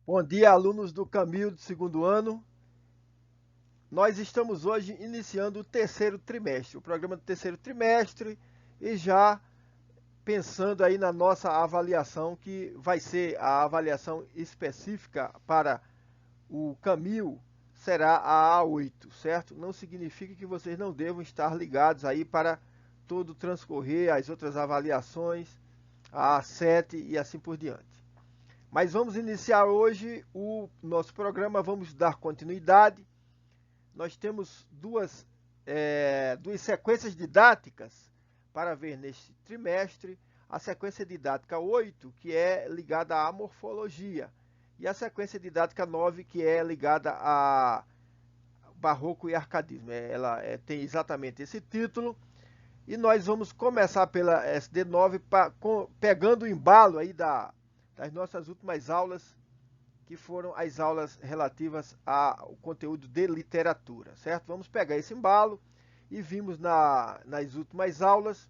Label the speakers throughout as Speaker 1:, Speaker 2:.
Speaker 1: Bom dia, alunos do Camil do segundo ano. Nós estamos hoje iniciando o terceiro trimestre, o programa do terceiro trimestre, e já pensando aí na nossa avaliação, que vai ser a avaliação específica para o Camil, será a A8, certo? Não significa que vocês não devam estar ligados aí para todo o transcorrer, as outras avaliações, a A7 e assim por diante. Mas vamos iniciar hoje o nosso programa, vamos dar continuidade. Nós temos duas sequências didáticas para ver neste trimestre. A sequência didática 8, que é ligada à morfologia, e a sequência didática 9, que é ligada a barroco e arcadismo. Ela tem exatamente esse título. E nós vamos começar pela SD9, pegando o embalo aí das nossas últimas aulas, que foram as aulas relativas ao conteúdo de literatura, certo? Vamos pegar esse embalo e vimos nas últimas aulas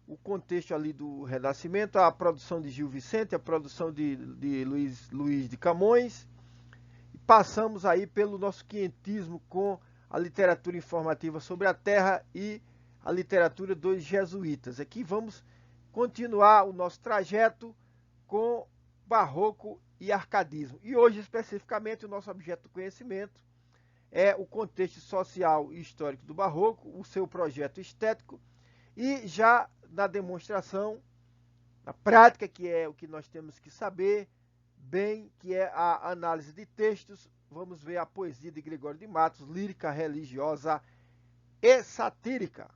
Speaker 1: o contexto ali do Renascimento, a produção de Gil Vicente, a produção de Luiz de Camões, e passamos aí pelo nosso quinhentismo com a literatura informativa sobre a terra e a literatura dos jesuítas. Aqui vamos continuar o nosso trajeto com barroco e arcadismo. E hoje, especificamente, o nosso objeto do conhecimento é o contexto social e histórico do barroco, o seu projeto estético, e já na demonstração, na prática, que é o que nós temos que saber bem, que é a análise de textos, vamos ver a poesia de Gregório de Matos, lírica, religiosa e satírica.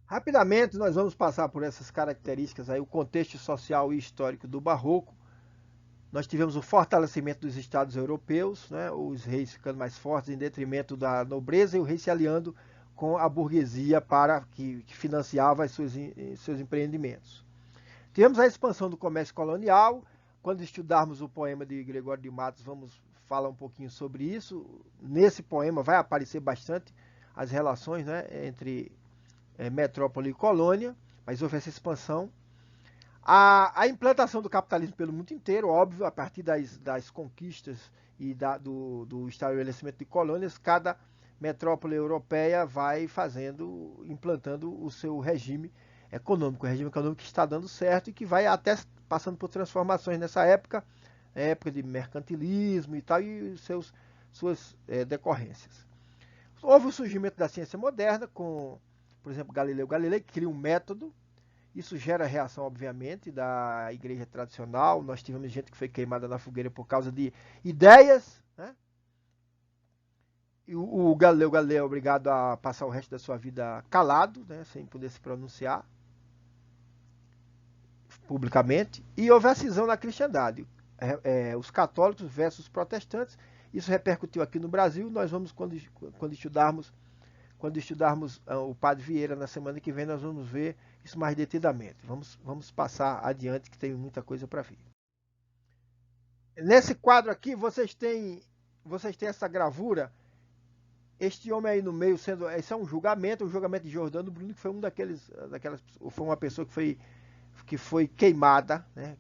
Speaker 1: Rapidamente, nós vamos passar por essas características aí, o contexto social e histórico do barroco. Nós tivemos o fortalecimento dos estados europeus, né, os reis ficando mais fortes em detrimento da nobreza e o rei se aliando com a burguesia para que financiava seus empreendimentos. Tivemos a expansão do comércio colonial. Quando estudarmos o poema de Gregório de Matos, vamos falar um pouquinho sobre isso. Nesse poema vai aparecer bastante as relações, né, entre metrópole e colônia, mas houve essa expansão. A implantação do capitalismo pelo mundo inteiro, óbvio, a partir das conquistas e do estabelecimento de colônias, cada metrópole europeia vai implantando o seu regime econômico. O regime econômico que está dando certo e que vai até passando por transformações nessa época, época de mercantilismo e tal, e suas decorrências. Houve o surgimento da ciência moderna, com, por exemplo, Galileu Galilei, que cria um método. Isso gera reação, obviamente, da igreja tradicional. Nós tivemos gente que foi queimada na fogueira por causa de ideias, né? E o Galileu Galilei é obrigado a passar o resto da sua vida calado, né? Sem poder se pronunciar publicamente. E houve a cisão na cristandade. Os católicos versus os protestantes. Isso repercutiu aqui no Brasil. Nós vamos, quando estudarmos o Padre Vieira na semana que vem, nós vamos ver isso mais detidamente. Vamos passar adiante, que tem muita coisa para ver. Nesse quadro aqui, vocês têm essa gravura. Este homem aí no meio, esse é um julgamento, o julgamento de Jordano Bruno, que foi foi uma pessoa que foi queimada, né,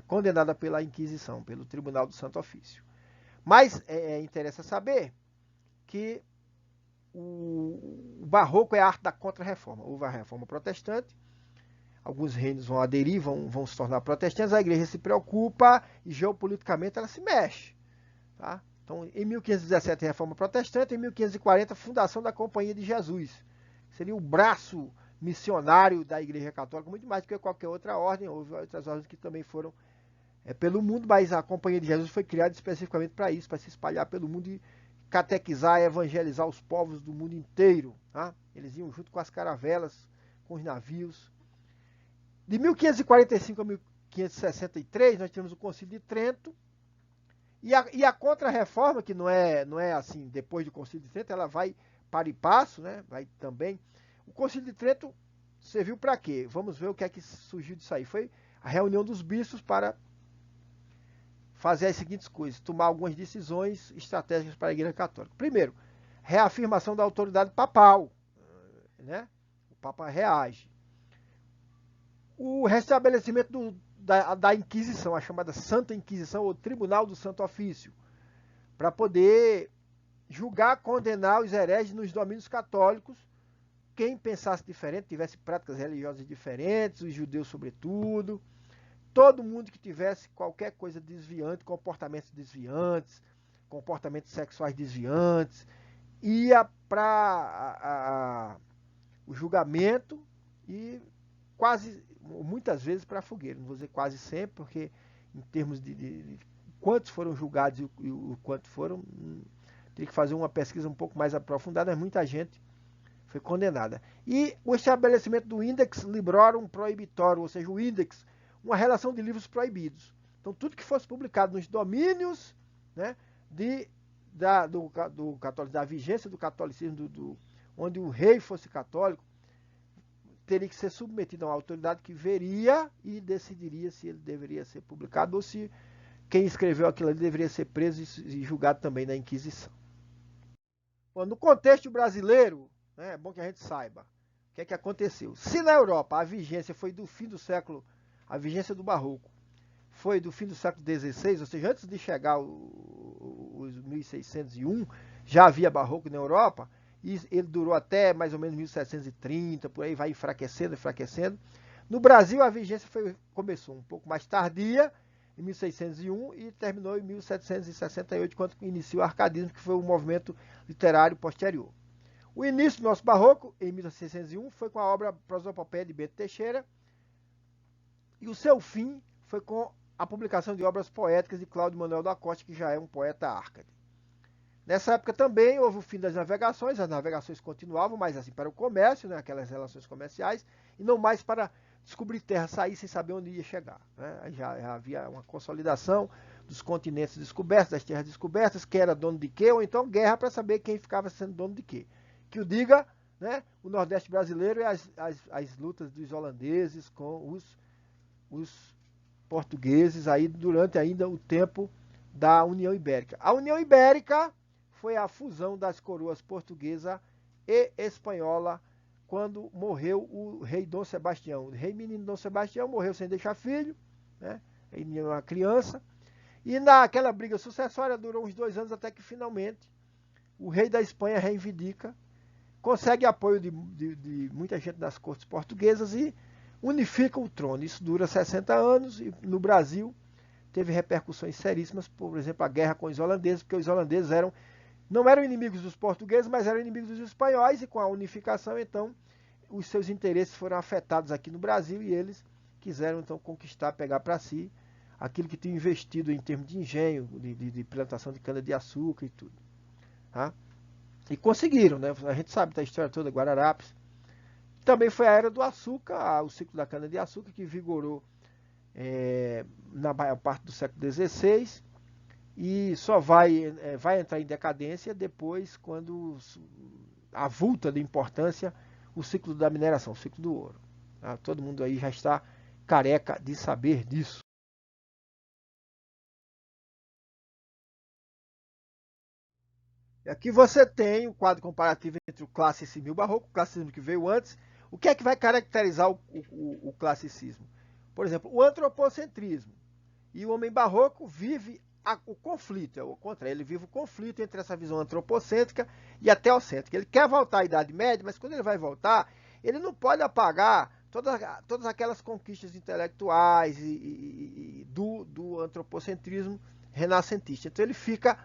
Speaker 1: condenada pela Inquisição, pelo Tribunal do Santo Ofício. Mas interessa saber que o barroco é a arte da contra-reforma. Houve a reforma protestante, alguns reinos vão aderir, vão se tornar protestantes, a igreja se preocupa e geopoliticamente ela se mexe. Tá? Então, em 1517, reforma protestante, em 1540, fundação da Companhia de Jesus. Seria o braço missionário da Igreja Católica, muito mais do que qualquer outra ordem. Houve outras ordens que também foram pelo mundo, mas a Companhia de Jesus foi criada especificamente para isso, para se espalhar pelo mundo e catequizar e evangelizar os povos do mundo inteiro. Tá? Eles iam junto com as caravelas, com os navios. De 1545 a 1563, nós tivemos o Concílio de Trento. E a Contra-Reforma, que não é assim, depois do Concílio de Trento, ela vai para e passo, né? Vai também. O Concílio de Trento serviu para quê? Vamos ver o que é que surgiu disso aí. Foi a reunião dos bispos para fazer as seguintes coisas, tomar algumas decisões estratégicas para a Igreja Católica. Primeiro, reafirmação da autoridade papal, né? O Papa reage. O restabelecimento da Inquisição, a chamada Santa Inquisição, ou Tribunal do Santo Ofício, para poder julgar, condenar os hereges nos domínios católicos, quem pensasse diferente, tivesse práticas religiosas diferentes, os judeus sobretudo, todo mundo que tivesse qualquer coisa desviante, comportamentos desviantes, comportamentos sexuais desviantes, ia para o julgamento e muitas vezes para a fogueira. Não vou dizer quase sempre, porque em termos de quantos foram julgados e o quanto foram, teria que fazer uma pesquisa um pouco mais aprofundada, mas muita gente foi condenada. E o estabelecimento do Index Librorum Prohibitorum, ou seja, o Index, uma relação de livros proibidos. Então, tudo que fosse publicado nos domínios, né, da vigência do catolicismo, onde o rei fosse católico, teria que ser submetido a uma autoridade que veria e decidiria se ele deveria ser publicado ou se quem escreveu aquilo ali deveria ser preso e julgado também na Inquisição. Bom, no contexto brasileiro, né, é bom que a gente saiba o que é que aconteceu. Se na Europa a vigência foi do fim do século, a vigência do Barroco foi do fim do século XVI, ou seja, antes de chegar os 1601, já havia Barroco na Europa, e ele durou até mais ou menos 1730, por aí vai enfraquecendo. No Brasil a vigência começou um pouco mais tardia, em 1601, e terminou em 1768, quando iniciou o arcadismo, que foi o movimento literário posterior. O início do nosso barroco, em 1601, foi com a obra Prosopopeia de Bento Teixeira, e o seu fim foi com a publicação de obras poéticas de Cláudio Manuel da Costa, que já é um poeta árcade. Nessa época também houve o fim das navegações, as navegações continuavam, mas assim para o comércio, né, aquelas relações comerciais, e não mais para descobrir terra, sair sem saber onde ia chegar. Né? Já havia uma consolidação dos continentes descobertos, das terras descobertas, quem era dono de quê, ou então guerra para saber quem ficava sendo dono de quê. Que o diga, né, o Nordeste brasileiro e as lutas dos holandeses com os portugueses aí durante ainda o tempo da União Ibérica. A União Ibérica foi a fusão das coroas portuguesa e espanhola quando morreu o rei Dom Sebastião. O rei menino Dom Sebastião morreu sem deixar filho, né? Ele era uma criança. E naquela briga sucessória durou uns 2 anos até que finalmente o rei da Espanha reivindica, consegue apoio de muita gente das cortes portuguesas e unifica o trono. Isso dura 60 anos e no Brasil teve repercussões seríssimas, por exemplo, a guerra com os holandeses, porque os holandeses não eram inimigos dos portugueses, mas eram inimigos dos espanhóis, e com a unificação, então, os seus interesses foram afetados aqui no Brasil e eles quiseram, então, conquistar, pegar para si aquilo que tinham investido em termos de engenho, de plantação de cana-de-açúcar e tudo. Tá? E conseguiram, né? A gente sabe da história toda, Guararapes. Também foi a era do açúcar, o ciclo da cana-de-açúcar, que vigorou na maior parte do século XVI, e só vai entrar em decadência depois, quando avulta de importância o ciclo da mineração, o ciclo do ouro. Tá? Todo mundo aí já está careca de saber disso. E aqui você tem o quadro comparativo entre o classicismo e o barroco, o classicismo que veio antes. O que é que vai caracterizar o classicismo? Por exemplo, o antropocentrismo. E o homem barroco vive o conflito, é o contrário, ele vive o conflito entre essa visão antropocêntrica e a teocêntrica. Ele quer voltar à Idade Média, mas quando ele vai voltar, ele não pode apagar todas aquelas conquistas intelectuais do antropocentrismo renascentista. Então ele fica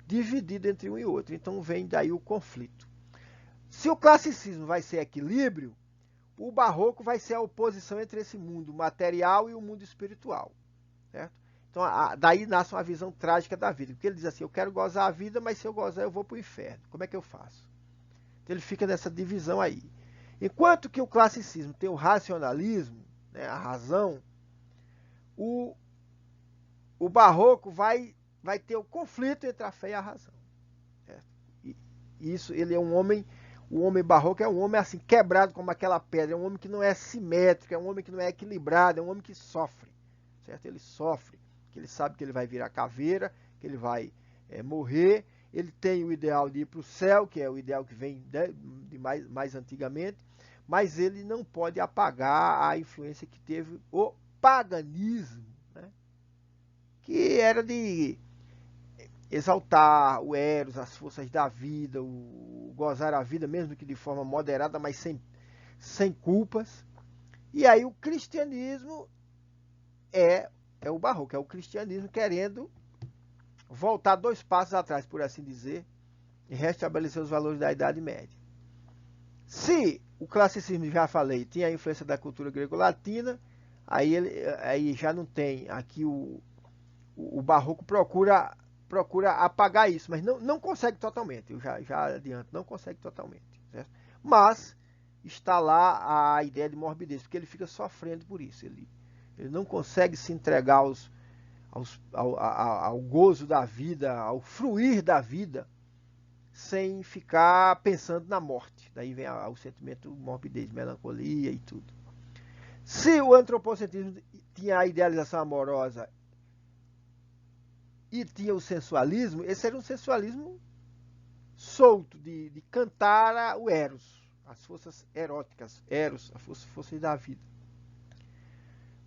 Speaker 1: dividido entre um e outro. Então vem daí o conflito. Se o classicismo vai ser equilíbrio, o barroco vai ser a oposição entre esse mundo material e o mundo espiritual. Certo? Então, daí nasce uma visão trágica da vida. Porque ele diz assim, eu quero gozar a vida, mas se eu gozar eu vou para o inferno. Como é que eu faço? Então ele fica nessa divisão aí. Enquanto que o classicismo tem o racionalismo, né, a razão, o barroco vai ter o conflito entre a fé e a razão. Certo? E isso, ele é um homem, o homem barroco é um homem assim, quebrado como aquela pedra, é um homem que não é simétrico, é um homem que não é equilibrado, é um homem que sofre. Certo? Ele sofre, que ele sabe que ele vai virar caveira, que ele vai morrer, ele tem o ideal de ir para o céu, que é o ideal que vem de mais antigamente, mas ele não pode apagar a influência que teve o paganismo, né, que era de exaltar o Eros, as forças da vida, o gozar a vida, mesmo que de forma moderada, mas sem culpas. E aí o cristianismo é o barroco, é o cristianismo querendo voltar 2 passos atrás, por assim dizer, e restabelecer os valores da Idade Média. Se o classicismo, já falei, tinha a influência da cultura grego-latina, aí já não tem. Aqui o barroco procura apagar isso, mas não consegue totalmente. Eu já adianto, não consegue totalmente. Certo? Mas está lá a ideia de morbidez, porque ele fica sofrendo por isso. Ele não consegue se entregar ao gozo da vida, ao fruir da vida, sem ficar pensando na morte. Daí vem o sentimento morbidez, melancolia e tudo. Se o antropocentrismo tinha a idealização amorosa e tinha o sensualismo, esse era um sensualismo solto, de cantar o Eros, as forças eróticas, Eros, as forças da vida.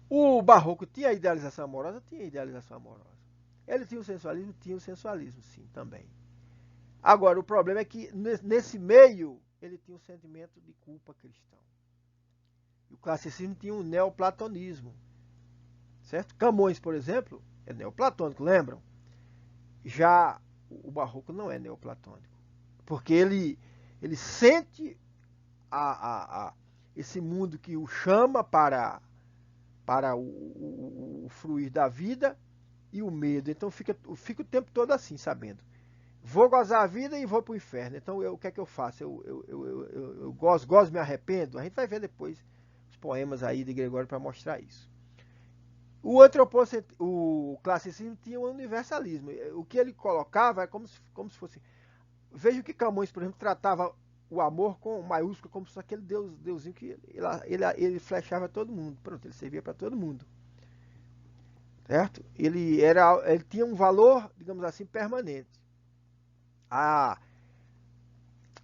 Speaker 1: O barroco tinha a idealização amorosa? Tinha a idealização amorosa. Ele tinha o sensualismo? Tinha o sensualismo, sim, também. Agora, o problema é que nesse meio ele tinha um sentimento de culpa cristão. E o classicismo tinha um neoplatonismo. Certo? Camões, por exemplo, é neoplatônico, lembram? Já o barroco não é neoplatônico. Porque ele sente esse mundo que o chama para o fruir da vida e o medo. Então fica o tempo todo assim, sabendo. Vou gozar a vida e vou para o inferno. Então o que é que eu faço? Eu gozo, me arrependo. A gente vai ver depois os poemas aí de Gregório para mostrar isso. O classicismo tinha um universalismo. O que ele colocava é como se fosse... Veja que Camões, por exemplo, tratava o amor com maiúsculo, como se fosse aquele deusinho que ele flechava todo mundo. Pronto, ele servia para todo mundo. Certo? Ele tinha um valor, digamos assim, permanente.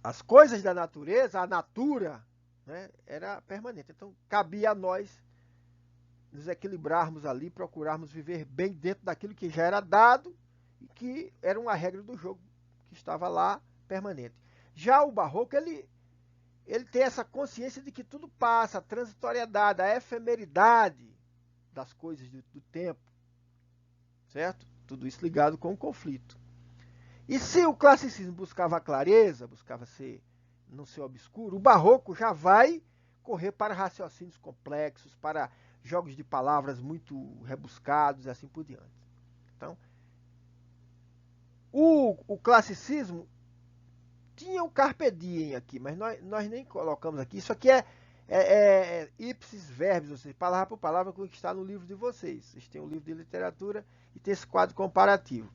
Speaker 1: As coisas da natureza, a natura, né, era permanente. Então, cabia a nós nos equilibrarmos ali, procurarmos viver bem dentro daquilo que já era dado e que era uma regra do jogo que estava lá permanente. Já o barroco, ele tem essa consciência de que tudo passa, a transitoriedade, a efemeridade das coisas do tempo, certo? Tudo isso ligado com o conflito. E se o classicismo buscava a clareza, buscava não ser obscuro, o barroco já vai correr para raciocínios complexos, para jogos de palavras muito rebuscados e assim por diante. Então, o classicismo tinha o carpe diem aqui, mas nós nem colocamos aqui. Isso aqui é ipsis verbis, ou seja, palavra por palavra, que está no livro de vocês. Vocês têm um livro de literatura e tem esse quadro comparativo.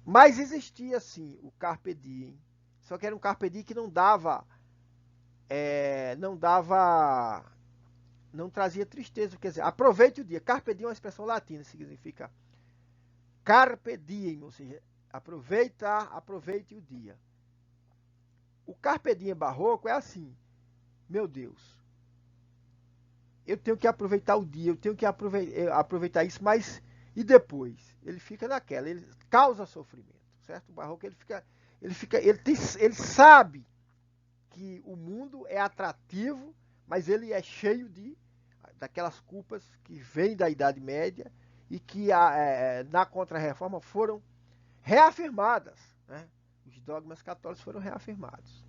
Speaker 1: Mas existia, sim, o carpe diem. Só que era um carpe diem que não trazia tristeza. Quer dizer, aproveite o dia. Carpe diem é uma expressão latina, significa carpe diem, ou seja, aproveite o dia. O carpe diem barroco é assim: meu Deus, eu tenho que aproveitar o dia, eu tenho que aproveitar isso, mas e depois? Ele fica naquela, ele causa sofrimento, certo? O barroco ele sabe que o mundo é atrativo, mas ele é cheio daquelas culpas que vêm da Idade Média e que na Contra-Reforma foram reafirmadas, né? Os dogmas católicos foram reafirmados.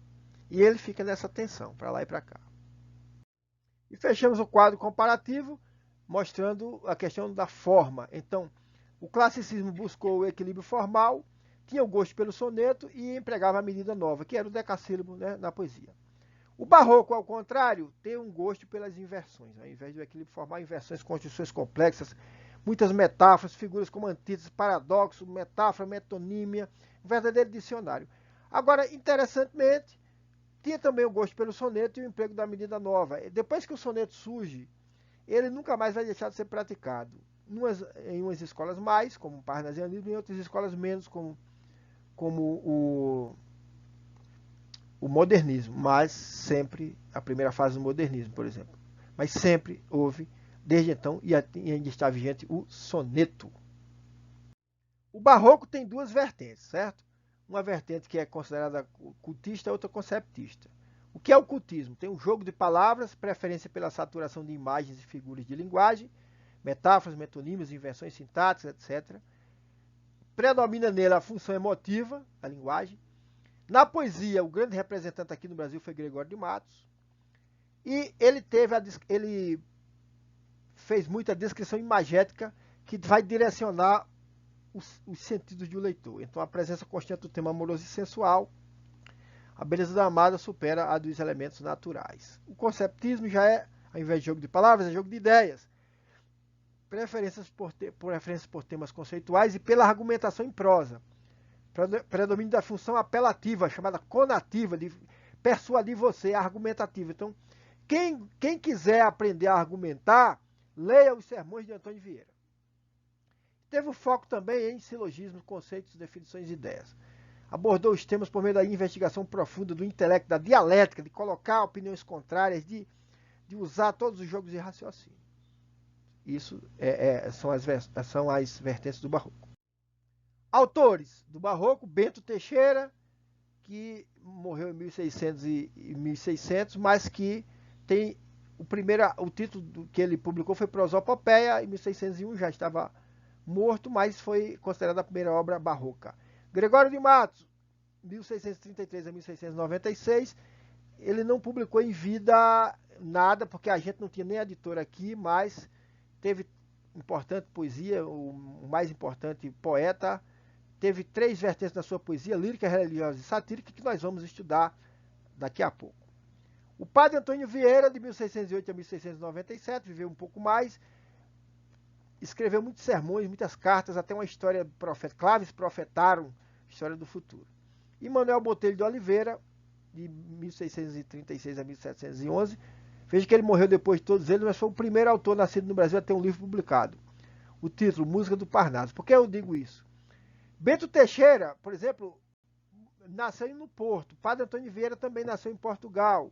Speaker 1: E ele fica nessa tensão, para lá e para cá. E fechamos o quadro comparativo, mostrando a questão da forma. Então, o classicismo buscou o equilíbrio formal, tinha o gosto pelo soneto e empregava a medida nova, que era o decassílabo, né, na poesia. O barroco, ao contrário, tem um gosto pelas inversões. Ao invés do equilíbrio formal, inversões, construções complexas, muitas metáforas, figuras como antíteses, paradoxo, metáfora, metonímia, um verdadeiro dicionário. Agora, interessantemente, tinha também o gosto pelo soneto e o emprego da medida nova. Depois que o soneto surge, ele nunca mais vai deixar de ser praticado. Em umas escolas mais, como o parnasianismo, em outras escolas menos, como o modernismo. Mas sempre, a primeira fase do modernismo, por exemplo. Mas sempre houve desde então e ainda está vigente o soneto. O barroco tem duas vertentes, certo? Uma vertente que é considerada cultista, outra conceptista. O que é o cultismo? Tem um jogo de palavras, preferência pela saturação de imagens e figuras de linguagem, metáforas, metonímios, invenções sintáticas, etc. Predomina nele a função emotiva, a linguagem. Na poesia, o grande representante aqui no Brasil foi Gregório de Matos. E ele fez muita descrição imagética que vai direcionar os sentidos de um leitor. Então, a presença constante do tema amoroso e sensual, a beleza da amada supera a dos elementos naturais. O conceptismo já é, ao invés de jogo de palavras, é jogo de ideias. Preferências por temas conceituais e pela argumentação em prosa. Predomínio da função apelativa, chamada conativa, de persuadir você, argumentativa. Então, quem quiser aprender a argumentar, leia os sermões de Antônio Vieira. Teve o foco também em silogismos, conceitos, definições e ideias. Abordou os temas por meio da investigação profunda do intelecto, da dialética, de colocar opiniões contrárias, de usar todos os jogos de raciocínio. Isso são as vertentes do barroco. Autores do barroco: Bento Teixeira, que morreu em 1600, mas que tem o título que ele publicou foi Prosopopeia, em 1601 já estava morto, mas foi considerada a primeira obra barroca. Gregório de Matos, 1633 a 1696, ele não publicou em vida nada, porque a gente não tinha nem editor aqui, mas teve importante poesia, o mais importante poeta, teve 3 vertentes na sua poesia, lírica, religiosa e satírica, que nós vamos estudar daqui a pouco. O padre Antônio Vieira, de 1608 a 1697, viveu um pouco mais, escreveu muitos sermões, muitas cartas, até uma história profeta. Claves profetaram a história do futuro. E Manuel Botelho de Oliveira, de 1636 a 1711, veja que ele morreu depois de todos eles, mas foi o primeiro autor nascido no Brasil a ter um livro publicado. O título, Música do Parnaso. Por que eu digo isso? Bento Teixeira, por exemplo, nasceu no Porto. Padre Antônio Vieira também nasceu em Portugal.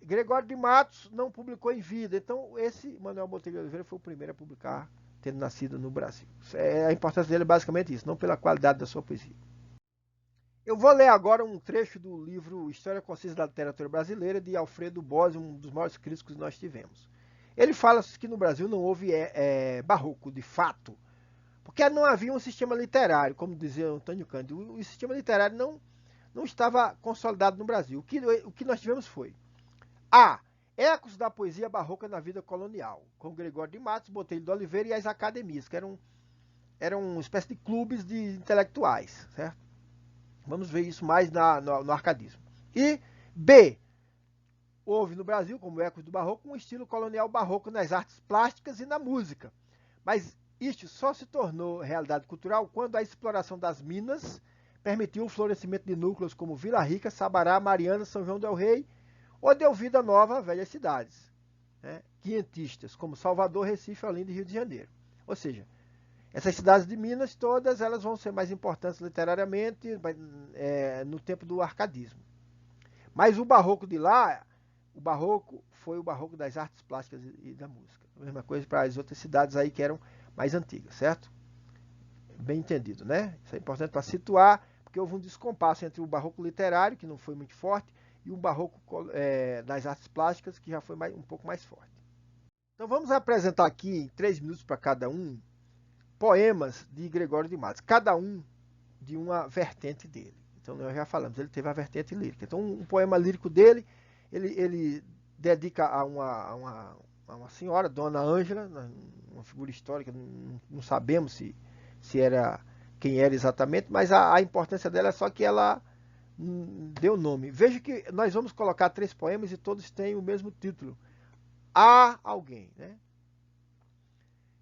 Speaker 1: Gregório de Matos não publicou em vida. Então, esse Manuel Botelho de Oliveira foi o primeiro a publicar, tendo nascido no Brasil. A importância dele é basicamente isso, não pela qualidade da sua poesia. Eu vou ler agora um trecho do livro História Concisa da Literatura Brasileira, de Alfredo Bose, um dos maiores críticos que nós tivemos. Ele fala que no Brasil não houve barroco, de fato, porque não havia um sistema literário, como dizia Antônio Cândido. O sistema literário não estava consolidado no Brasil. O que nós tivemos foi ecos da poesia barroca na vida colonial, com Gregório de Matos, Botelho de Oliveira e as academias, que eram uma espécie de clubes de intelectuais, certo? Vamos ver isso mais no arcadismo. E B, houve no Brasil, como ecos do barroco, um estilo colonial barroco nas artes plásticas e na música. Mas isto só se tornou realidade cultural quando a exploração das minas permitiu o florescimento de núcleos como Vila Rica, Sabará, Mariana, São João del Rei, ou deu vida nova a velhas cidades, né, quinhentistas, como Salvador, Recife, Olinda e Rio de Janeiro. Ou seja, essas cidades de Minas, todas elas vão ser mais importantes literariamente no tempo do arcadismo. Mas o barroco de lá, o barroco foi o barroco das artes plásticas e da música. A mesma coisa para as outras cidades aí que eram mais antigas, certo? Bem entendido, né? Isso é importante para situar, porque houve um descompasso entre o barroco literário, que não foi muito forte, e o barroco das artes plásticas, que já foi um pouco mais forte. Então vamos apresentar aqui, em 3 minutos para cada um, poemas de Gregório de Matos, cada um de uma vertente dele. Então nós já falamos, ele teve a vertente lírica. Então um poema lírico dele, ele dedica a uma senhora, Dona Ângela, uma figura histórica, não sabemos se era quem era exatamente, mas a importância dela é só que ela deu nome. Veja que nós vamos colocar 3 poemas e todos têm o mesmo título. A alguém, né?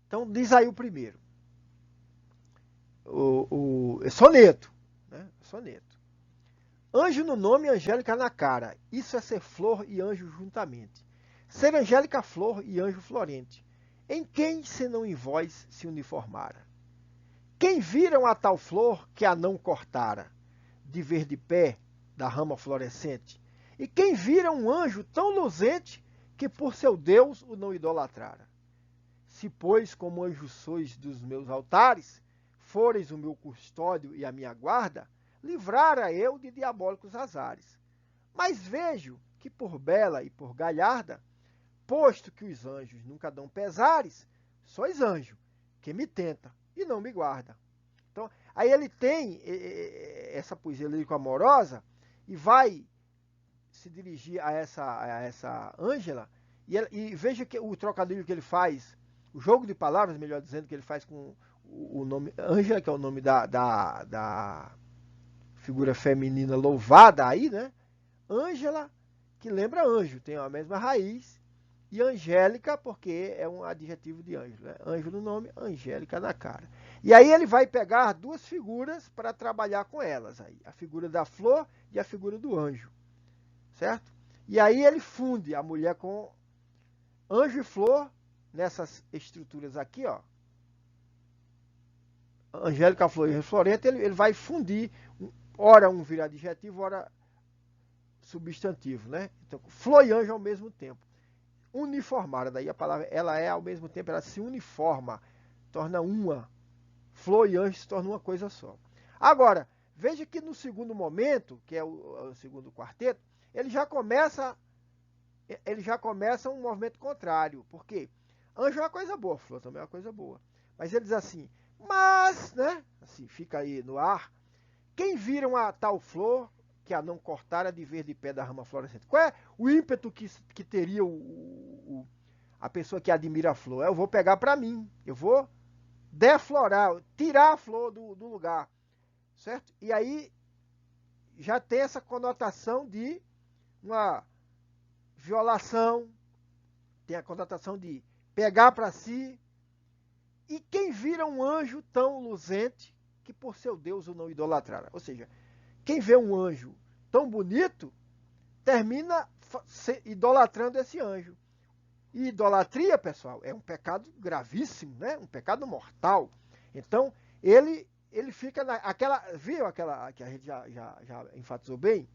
Speaker 1: Então diz aí o primeiro. O soneto, né? Soneto. Anjo no nome, angélica na cara. Isso é ser flor e anjo juntamente. Ser angélica flor e anjo florente. Em quem, senão em vós, se uniformara? Quem viram a tal flor que a não cortara, de verde pé, da rama florescente? E quem vira um anjo tão luzente, que por seu Deus o não idolatrara. Se, pois, como anjos sois dos meus altares, foreis o meu custódio e a minha guarda, livrara eu de diabólicos azares. Mas vejo que por bela e por galharda, posto que os anjos nunca dão pesares, sois anjo, que me tenta e não me guarda. Então, aí ele tem essa poesia lírico-amorosa e vai se dirigir a essa Ângela, e veja que o trocadilho que ele faz, o jogo de palavras, melhor dizendo, que ele faz com o nome Ângela, que é o nome da figura feminina louvada aí, né? Ângela, que lembra anjo, tem a mesma raiz, e angélica, porque é um adjetivo de anjo, né? Anjo no nome, angélica na cara. E aí ele vai pegar duas figuras para trabalhar com elas aí, a figura da flor e a figura do anjo, certo? E aí ele funde a mulher com anjo e flor nessas estruturas aqui, ó. Angélica, flor e florenta, ele vai fundir, ora um vira adjetivo, ora substantivo, né? Então, flor e anjo ao mesmo tempo. Uniformada, daí a palavra, ela é ao mesmo tempo, ela se uniforma, torna uma. Flor e anjo se tornam uma coisa só. Agora, veja que no segundo momento, que é o segundo quarteto, ele já começa um movimento contrário. Por quê? Anjo é uma coisa boa, flor também é uma coisa boa. Mas ele diz assim, mas, né? Assim, fica aí no ar. Quem vira uma tal flor que a não cortara de verde pé da rama florescente? Qual é o ímpeto que teria a pessoa que admira a flor? Eu vou pegar para mim, eu vou deflorar, tirar a flor do lugar, certo? E aí já tem essa conotação de uma violação, tem a conotação de pegar para si. E quem vira um anjo tão luzente que por seu Deus o não idolatrara? Ou seja, quem vê um anjo tão bonito, termina idolatrando esse anjo. E idolatria, pessoal, é um pecado gravíssimo, né? Um pecado mortal. Então, ele fica naquela... Viu aquela que a gente já enfatizou bem?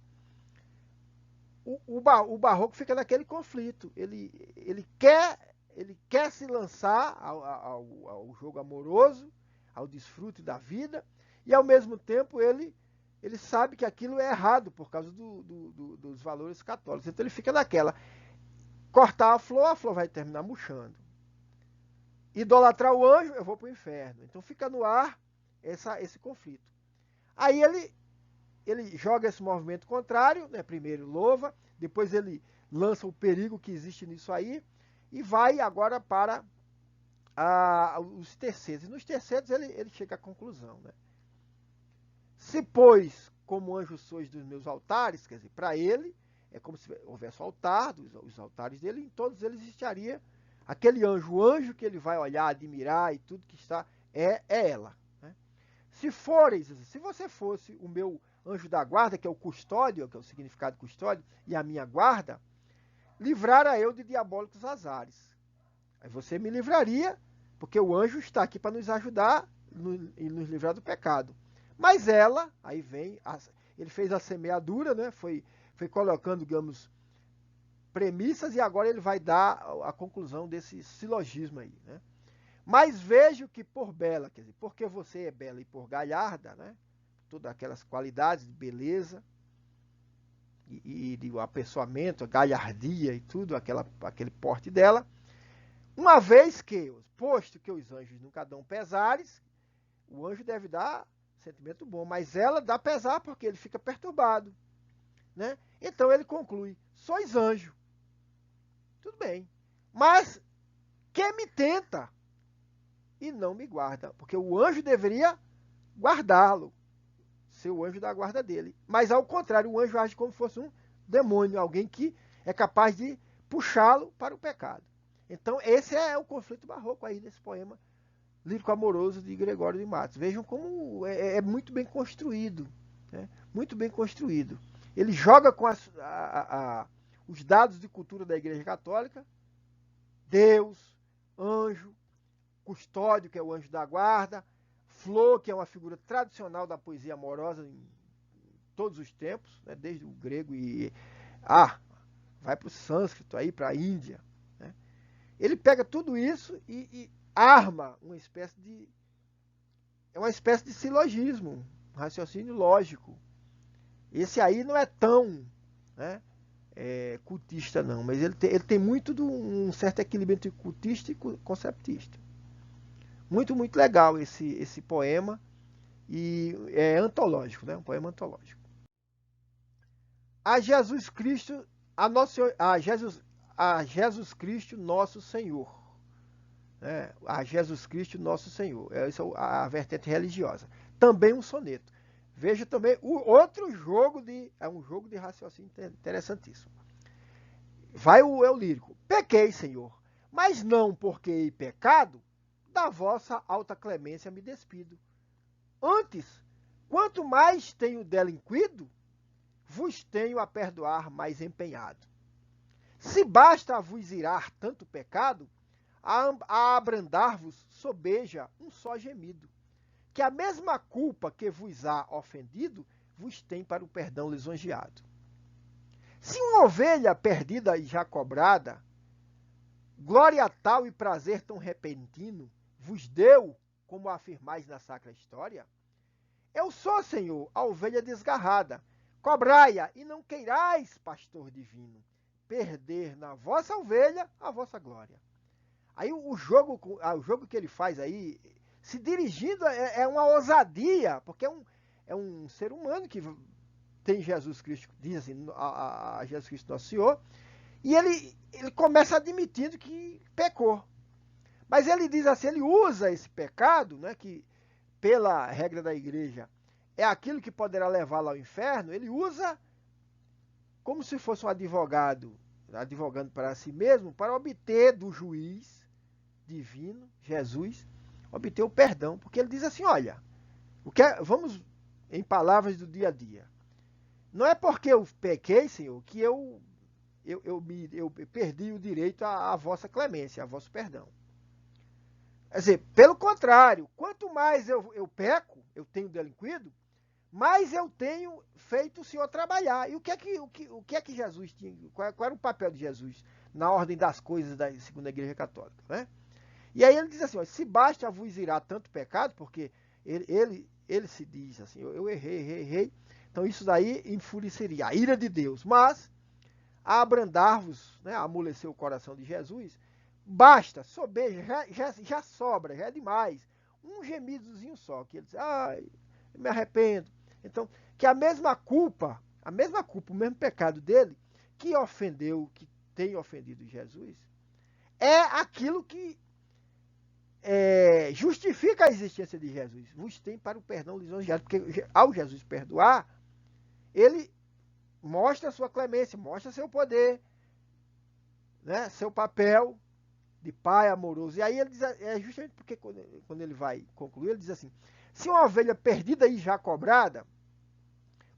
Speaker 1: O barroco fica naquele conflito. Ele quer se lançar ao jogo amoroso, ao desfrute da vida, e ao mesmo tempo ele sabe que aquilo é errado por causa dos valores católicos. Então ele fica naquela. Cortar a flor vai terminar murchando. Idolatrar o anjo, eu vou para o inferno. Então fica no ar esse conflito. Aí ele joga esse movimento contrário, né? Primeiro louva, depois ele lança o perigo que existe nisso aí, e vai agora para os terceiros. E nos terceiros ele chega à conclusão, né? Se, pois, como anjo sois dos meus altares, quer dizer, para ele, é como se houvesse o altar, os altares dele, em todos eles existiria aquele anjo, o anjo que ele vai olhar, admirar e tudo que está, é ela. Né? Se você fosse o meu anjo da guarda, que é o custódio, que é o significado de custódio, e a minha guarda, livrara eu de diabólicos azares. Aí você me livraria, porque o anjo está aqui para nos ajudar e nos livrar do pecado. Mas ela, aí vem, ele fez a semeadura, né? Foi colocando, digamos, premissas, e agora ele vai dar a conclusão desse silogismo aí, né? Mas vejo que por bela, quer dizer, porque você é bela e por galharda, né? Todas aquelas qualidades de beleza e de apessoamento, a galhardia e tudo, aquele porte dela, uma vez que, posto que os anjos nunca dão pesares, o anjo deve dar sentimento bom, mas ela dá pesar porque ele fica perturbado, né? Então ele conclui, sois anjo, tudo bem, mas que me tenta e não me guarda, porque o anjo deveria guardá-lo, ser o anjo da guarda dele, mas ao contrário, o anjo age como se fosse um demônio, alguém que é capaz de puxá-lo para o pecado. Então esse é o conflito barroco aí nesse poema lírico amoroso de Gregório de Matos. Vejam como é muito bem construído, né? Muito bem construído. Ele joga com os dados de cultura da Igreja Católica, Deus, anjo, custódio, que é o anjo da guarda, flor, que é uma figura tradicional da poesia amorosa em todos os tempos, né? Desde o grego e vai para o sânscrito, aí para a Índia. Né? Ele pega tudo isso e arma uma espécie de silogismo, um raciocínio lógico. Esse aí não é tão, né, cultista não, mas ele tem muito de um certo equilíbrio entre cultista e conceptista. Muito, muito legal esse poema, e é antológico, né? Um poema antológico. A Jesus Cristo, a Jesus Cristo nosso Senhor. A Jesus Cristo nosso Senhor. Essa é a vertente religiosa. Também um soneto. Veja também o outro jogo é um jogo de raciocínio interessantíssimo. Vai o eu lírico. Pequei, Senhor, mas não porque hei pecado, da vossa alta clemência me despido. Antes, quanto mais tenho delinquido, vos tenho a perdoar mais empenhado. Se basta a vos irar tanto pecado, a abrandar-vos sobeja um só gemido, que a mesma culpa que vos há ofendido, vos tem para o perdão lisonjeado. Se uma ovelha perdida e já cobrada, glória tal e prazer tão repentino, vos deu, como afirmais na sacra história, eu sou, Senhor, a ovelha desgarrada, cobrai-a e não queirais, pastor divino, perder na vossa ovelha a vossa glória. Aí o jogo que ele faz aí, se dirigindo, é uma ousadia, porque é um ser humano que tem Jesus Cristo, diz assim, a Jesus Cristo nosso Senhor, e ele começa admitindo que pecou. Mas ele diz assim, ele usa esse pecado, né, que pela regra da igreja é aquilo que poderá levá-lo ao inferno, ele usa como se fosse um advogado, advogando para si mesmo, para obter do juiz divino, Jesus, obter o perdão. Porque ele diz assim, olha, vamos em palavras do dia a dia. Não é porque eu pequei, Senhor, que eu perdi o direito à vossa clemência, a vosso perdão. Quer dizer, pelo contrário, quanto mais eu peco, eu tenho delinquido, mais eu tenho feito o Senhor trabalhar. E o que é que Jesus tinha? Qual era o papel de Jesus na ordem das coisas da segunda igreja católica? Né? E aí ele diz assim, ó, se basta vos irar tanto pecado, porque ele se diz assim, eu errei. Então isso daí enfureceria a ira de Deus. Mas a abrandar-vos, né, a amolecer o coração de Jesus, basta, sobeja, já sobra, já é demais. Um gemidozinho só, que ele diz, ai, eu me arrependo. Então, que a mesma culpa, o mesmo pecado dele, que tem ofendido Jesus, é aquilo que justifica a existência de Jesus. Vos tem para o perdão lisonjeado, porque ao Jesus perdoar, ele mostra a sua clemência, mostra seu poder, né, seu papel de pai amoroso. E aí ele diz, justamente porque quando ele vai concluir, ele diz assim, se uma ovelha perdida e já cobrada,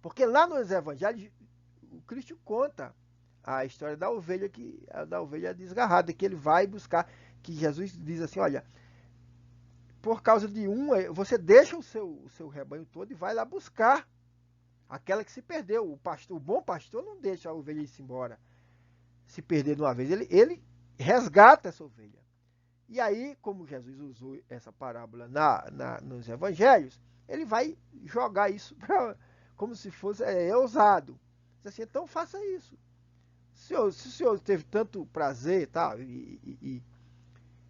Speaker 1: porque lá nos evangelhos, o Cristo conta a história da ovelha desgarrada, que ele vai buscar, que Jesus diz assim, olha, por causa de você deixa o seu rebanho todo e vai lá buscar aquela que se perdeu. O bom pastor não deixa a ovelha ir embora, se perder de uma vez. Ele resgata essa ovelha. E aí, como Jesus usou essa parábola nos evangelhos, ele vai jogar isso como se fosse ousado. Diz assim, então faça isso. Se o senhor teve tanto prazer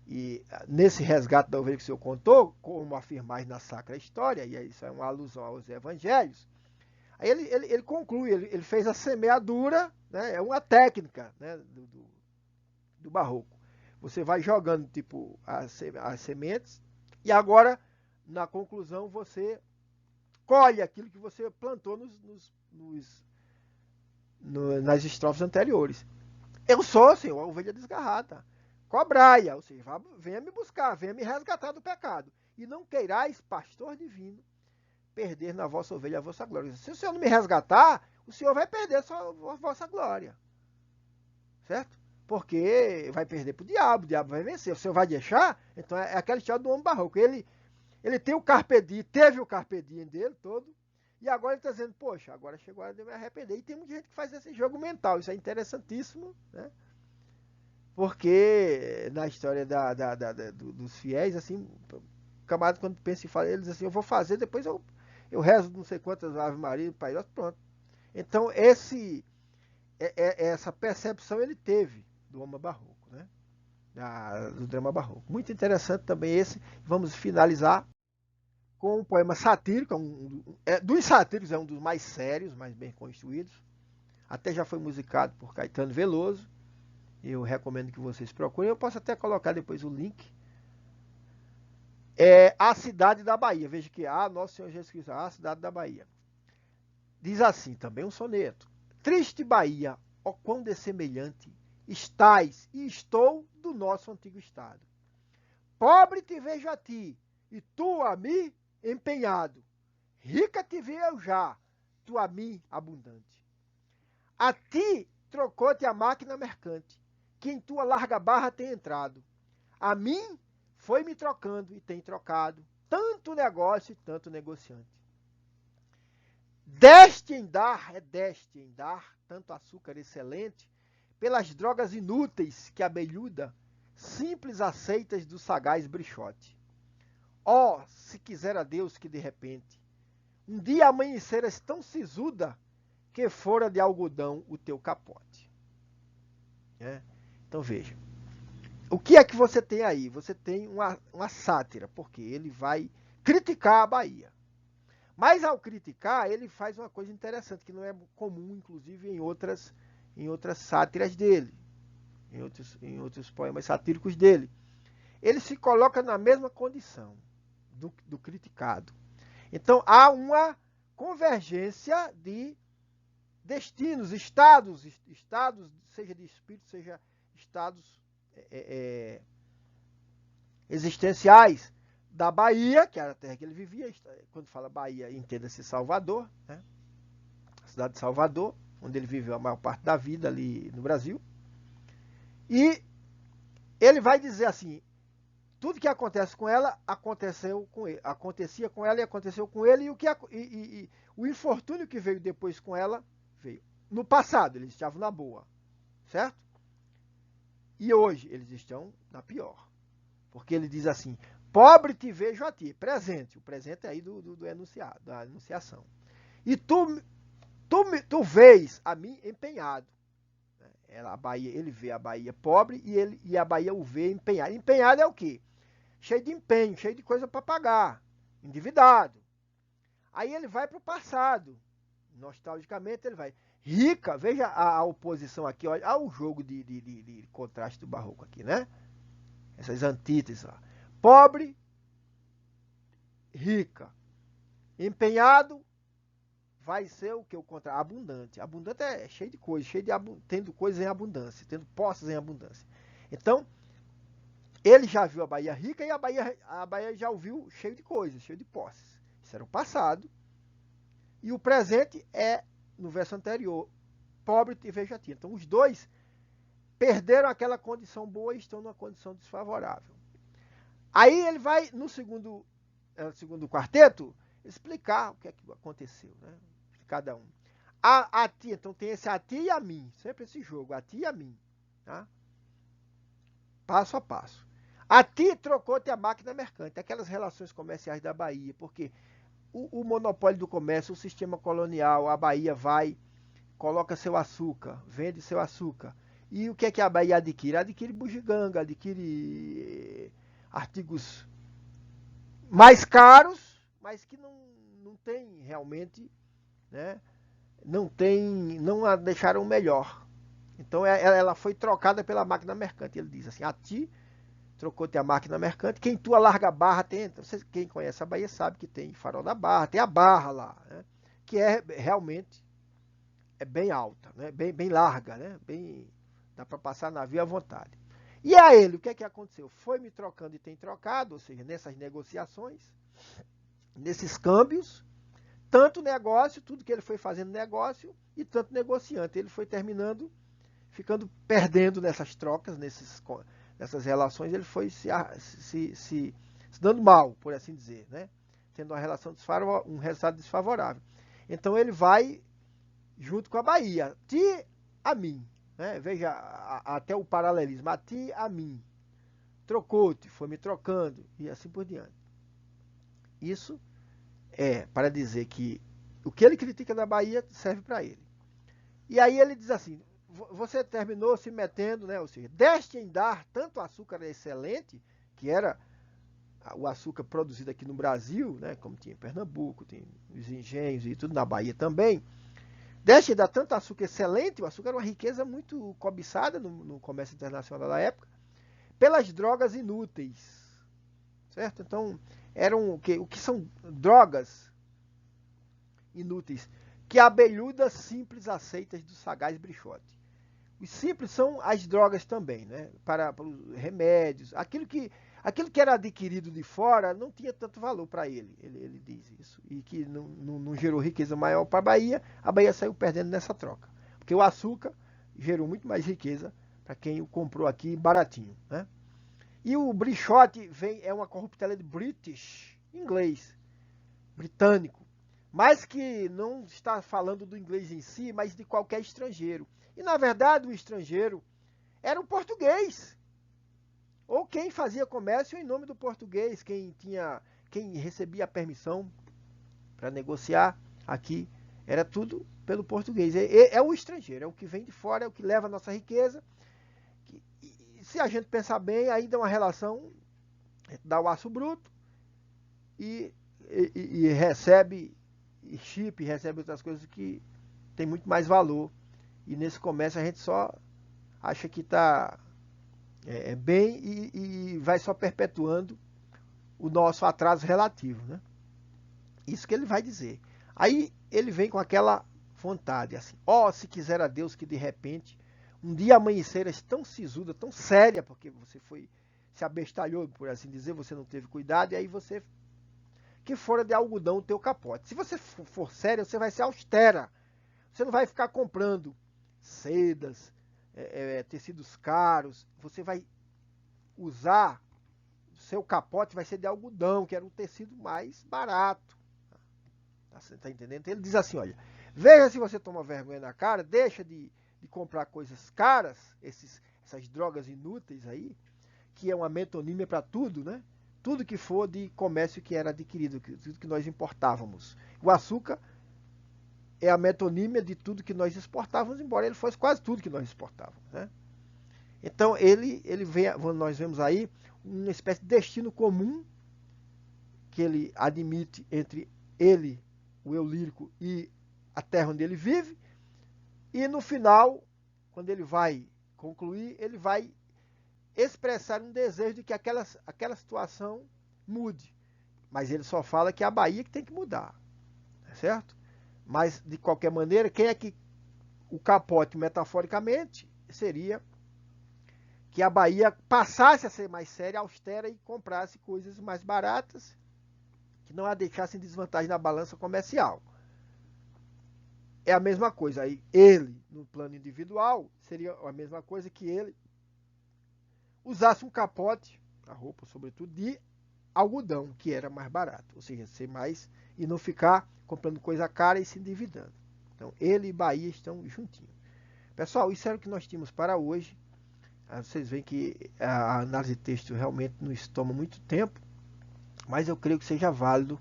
Speaker 1: e nesse resgate da ovelha que o senhor contou, como afirmais na sacra história, e isso é uma alusão aos evangelhos, aí ele conclui, ele fez a semeadura, né, é uma técnica, né, do barroco. Você vai jogando tipo as sementes e agora, na conclusão, você colhe aquilo que você plantou nas estrofes anteriores. Eu sou, Senhor, a ovelha desgarrada. Cobrai-a, ou seja, venha me buscar, venha me resgatar do pecado. E não queirais, pastor divino, perder na vossa ovelha a vossa glória. Se o Senhor não me resgatar, o Senhor vai perder a vossa glória. Certo? Porque vai perder para o diabo vai vencer. O Senhor vai deixar? Então é aquela história do homem barroco. Ele tem o carpe diem, teve o carpe diem dele todo, E agora ele está dizendo, poxa, agora chegou a hora de eu me arrepender. E tem muita gente que faz esse jogo mental, isso é interessantíssimo, né? Porque na história dos fiéis, assim, o camarada quando pensa em fazer, ele diz assim, eu vou fazer, depois eu rezo não sei quantas Ave Maria, Pai Nosso, pronto. Então essa percepção ele teve do homem barroco, né? Do drama barroco. Muito interessante também esse. Vamos finalizar com um poema satírico, dos satíricos é um dos mais sérios, mais bem construídos. Até já foi musicado por Caetano Veloso. Eu recomendo que vocês procurem. Eu posso até colocar depois o link. É A Cidade da Bahia. Veja que Nosso Senhor Jesus Cristo, A Cidade da Bahia. Diz assim, também um soneto. Triste Bahia, ó quão dessemelhante estás e estou do nosso antigo estado. Pobre te vejo a ti, e tu a mim empenhado. Rica te vi eu já, tu a mim abundante. A ti trocou-te a máquina mercante, que em tua larga barra tem entrado. A mim foi me trocando e tem trocado tanto negócio e tanto negociante. Deste em dar, tanto açúcar excelente, pelas drogas inúteis que a abelhuda, simples aceitas do sagaz brichote. Oh, se quisera Deus que de repente, um dia amanheceras tão sisuda, que fora de algodão o teu capote. Então veja, o que é que você tem aí? Você tem uma sátira, porque ele vai criticar a Bahia. Mas ao criticar, ele faz uma coisa interessante, que não é comum, inclusive, em outras sátiras dele, em outros poemas satíricos dele. Ele se coloca na mesma condição do criticado. Então, há uma convergência de destinos, estados, seja de espírito, seja estados existenciais da Bahia, que era a terra que ele vivia. Quando fala Bahia, entenda-se Salvador, né? A cidade de Salvador, onde ele viveu a maior parte da vida ali no Brasil. E ele vai dizer assim, tudo que acontece com ela, aconteceu com ele, acontecia com ela e aconteceu com ele, e o infortúnio que veio depois com ela, veio. No passado, eles estavam na boa, certo? E hoje, eles estão na pior. Porque ele diz assim, pobre te vejo a ti, presente. O presente é aí do enunciado, da enunciação. E tu vês a mim empenhado. A Bahia, ele vê a Bahia pobre e a Bahia o vê empenhado. Empenhado é o quê? Cheio de empenho, cheio de coisa para pagar, endividado. Aí ele vai para o passado. Nostalgicamente ele vai. Rica, veja a oposição aqui, olha o jogo de contraste do barroco aqui, né? Essas antíteses lá. Pobre, rica. Empenhado, vai ser o que? O contrário, abundante. Abundante é cheio de coisas, tendo coisas em abundância, tendo posses em abundância. Então, ele já viu a Bahia rica e a Bahia já o viu cheio de coisas, cheio de posses. Isso era o passado. E o presente é, no verso anterior, pobre e vejativo. Então, os dois perderam aquela condição boa e estão numa condição desfavorável. Aí ele vai, no segundo quarteto, explicar o que é que aconteceu, né? De cada um. A ti, então tem esse a ti e a mim, sempre esse jogo, a ti e a mim, tá? Passo a passo. A ti trocou-te a máquina mercante, aquelas relações comerciais da Bahia, porque o monopólio do comércio, o sistema colonial, a Bahia vai, coloca seu açúcar, vende seu açúcar. E o que é que a Bahia adquire? Adquire bugiganga, adquire artigos mais caros, mas que não tem realmente, né? Não a deixaram melhor. Então ela foi trocada pela máquina mercante. Ele diz assim, a ti trocou-te a máquina mercante, quem tua larga barra tem, quem conhece a Bahia sabe que tem Farol da Barra, tem a Barra lá, né? Que realmente bem alta, né? bem larga, né? Dá para passar navio à vontade. E a ele, o que é que aconteceu? Foi me trocando e tem trocado, ou seja, nessas negociações, nesses câmbios, tanto negócio, tudo que ele foi fazendo negócio, e tanto negociante. Ele foi perdendo nessas trocas, nessas relações, ele foi se dando mal, por assim dizer, né? Tendo um resultado desfavorável. Então ele vai junto com a Bahia. Ti a mim. Né? Veja até o paralelismo. A ti a mim. Trocou-te, foi me trocando. E assim por diante. Isso é para dizer que o que ele critica da Bahia serve para ele. E aí ele diz assim, você terminou se metendo, né? Ou seja, deste em dar tanto açúcar excelente, que era o açúcar produzido aqui no Brasil, né? Como tinha em Pernambuco, tem os engenhos e tudo, na Bahia também. Deste em dar tanto açúcar excelente, o açúcar era uma riqueza muito cobiçada no comércio internacional da época, pelas drogas inúteis, certo? Então, eram o que são drogas inúteis? Que abelhudas simples aceitas do sagaz Brichote. Os simples são as drogas também, né? Para os remédios. Aquilo que era adquirido de fora não tinha tanto valor para ele. Ele diz isso. E que não gerou riqueza maior para a Bahia saiu perdendo nessa troca. Porque o açúcar gerou muito mais riqueza para quem o comprou aqui baratinho, né? E o Brichote é uma corruptela de British, inglês, britânico. Mas que não está falando do inglês em si, mas de qualquer estrangeiro. E, na verdade, o estrangeiro era o português. Ou quem fazia comércio em nome do português, quem recebia a permissão para negociar aqui, era tudo pelo português. É o estrangeiro, é o que vem de fora, é o que leva a nossa riqueza. E se a gente pensar bem, ainda é uma relação, dá o aço bruto e recebe chip, recebe outras coisas que tem muito mais valor. E nesse comércio a gente só acha que está bem e vai só perpetuando o nosso atraso relativo, né? Isso que ele vai dizer. Aí ele vem com aquela vontade, assim, se quiser a Deus que de repente um dia amanheceras tão sisuda, tão séria, porque você se abestalhou, por assim dizer, você não teve cuidado, e aí você que fora de algodão o teu capote. Se você for séria, você vai ser austera. Você não vai ficar comprando sedas, tecidos caros. Você vai usar, o seu capote vai ser de algodão, que era um tecido mais barato. Você está entendendo? Ele diz assim, olha, veja se você toma vergonha na cara, deixa de comprar coisas caras, essas drogas inúteis aí, que é uma metonímia para tudo, né? Tudo que for de comércio que era adquirido, tudo que nós importávamos. O açúcar é a metonímia de tudo que nós exportávamos, embora ele fosse quase tudo que nós exportávamos, né? Então nós vemos aí uma espécie de destino comum que ele admite entre ele, o eu lírico, e a terra onde ele vive. E no final, quando ele vai concluir, ele vai expressar um desejo de que aquela situação mude. Mas ele só fala que é a Bahia que tem que mudar, certo? Mas, de qualquer maneira, quem é que o capote, metaforicamente, seria que a Bahia passasse a ser mais séria, austera e comprasse coisas mais baratas que não a deixassem em desvantagem na balança comercial. É a mesma coisa. Aí ele, no plano individual, seria a mesma coisa que ele usasse um capote, a roupa sobretudo, de algodão, que era mais barato. Ou seja, ser mais e não ficar comprando coisa cara e se endividando. Então, ele e Bahia estão juntinhos. Pessoal, isso era o que nós tínhamos para hoje. Vocês veem que a análise de texto realmente nos toma muito tempo, mas eu creio que seja válido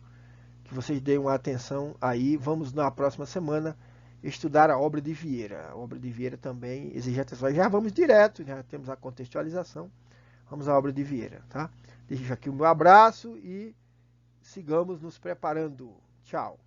Speaker 1: que vocês deem uma atenção aí. Vamos na próxima semana estudar a obra de Vieira. A obra de Vieira também exige atenção. Já vamos direto, já temos a contextualização. Vamos à obra de Vieira, tá? Deixo aqui o meu abraço e sigamos nos preparando. Tchau.